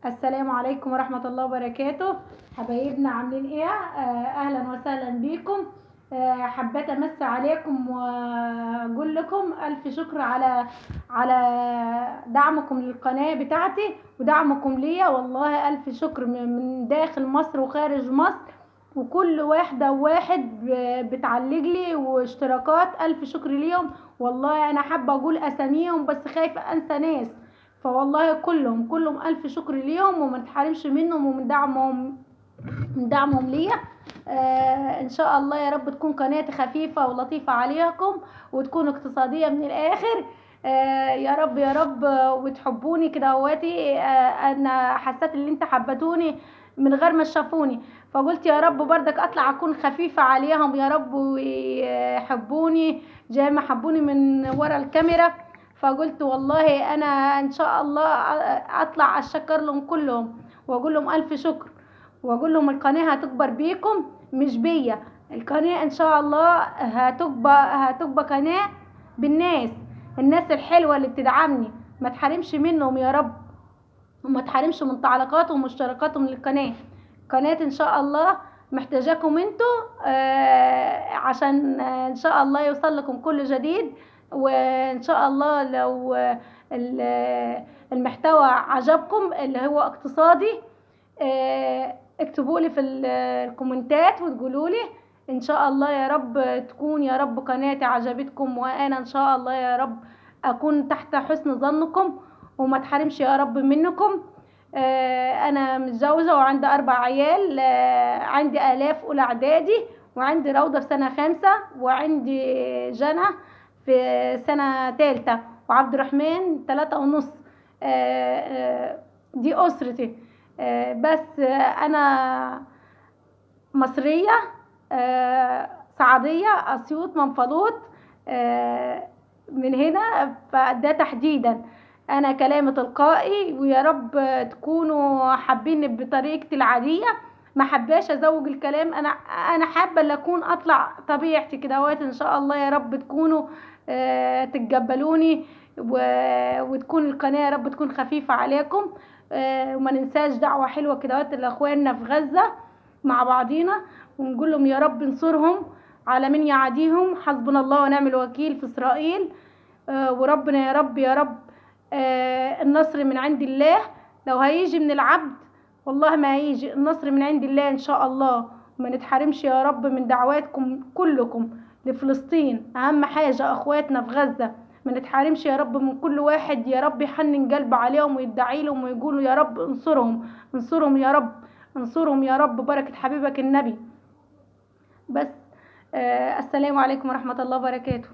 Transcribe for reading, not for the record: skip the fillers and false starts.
السلام عليكم ورحمة الله وبركاته. حبايبنا عاملين ايه؟ اهلا وسهلا بيكم. حبيت امس عليكم واقول لكم الف شكر على دعمكم للقناة بتاعتي ودعمكم ليا، والله الف شكر من داخل مصر وخارج مصر، وكل واحدة وواحد بتعلق لي واشتراكات، الف شكر ليهم. والله انا حابة اقول اساميهم بس خايفة انسى ناس، فوالله كلهم الف شكر ليهم وما نتحرمش منهم ومن دعمهم ليا. ان شاء الله يا رب تكون قناتي خفيفة ولطيفة عليكم وتكون اقتصادية من الاخر. يا رب يا رب وتحبوني كده اهواتي. انا حسيت ان انت حبتوني من غير ما شافوني، فقلت يا رب بردك اطلع اكون خفيفة عليهم يا رب ويحبوني زي ما حبوني من ورا الكاميرا. فقلت والله انا ان شاء الله اطلع اشكر لهم كلهم واقول لهم الف شكر، واقول لهم القناه هتكبر بيكم مش بيا. القناه ان شاء الله هتكبر قناه بالناس، الناس الحلوه اللي بتدعمني، ما تحرمش منهم يا رب، وما تحرمش من تعليقاتهم واشتراكاتهم للقناه. قناه ان شاء الله محتاجاكم انتوا عشان ان شاء الله يوصل لكم كل جديد. وان شاء الله لو المحتوى عجبكم اللي هو اقتصادي، اكتبوا لي في الكومنتات وتقولوا لي ان شاء الله يا رب تكون يا رب قناتي عجبتكم، وانا ان شاء الله يا رب اكون تحت حسن ظنكم وما تحرمش يا رب منكم. انا متجوزه وعندي 4 عيال. عندي آلاف اولى اعدادي، وعندي روضه في سنه 5، وعندي جنى في سنه 3، وعبد الرحمن 3.5. دي اسرتي. بس انا مصريه، سعديه، اسيوط، منفلوط، من هنا. فده تحديدا انا كلامي تلقائي، ويا رب تكونوا حابيني بطريقتي العاديه، ما حباش ازوج الكلام. انا حابه ان اكون اطلع طبيعتي كده ان شاء الله يا رب تكونوا تتقبلوني وتكون القناه يا رب تكون خفيفه عليكم. وما ننساش دعوه حلوه كده لاخواننا في غزه مع بعضينا، ونقول لهم يا رب انصرهم على من يعاديهم، حسبنا الله ونعم الوكيل في اسرائيل. وربنا يا رب يا رب النصر من عند الله. لو هيجي من العبد والله ما هيجي، النصر من عند الله ان شاء الله. وما نتحرمش يا رب من دعواتكم كلكم لفلسطين، اهم حاجة اخواتنا في غزة. ما نتحرمش يا رب من كل واحد يا رب يحنن قلبه عليهم ويدعي لهم ويقولوا يا رب انصرهم، انصرهم يا رب، انصرهم يا رب، بركة حبيبك النبي. بس السلام عليكم ورحمة الله وبركاته.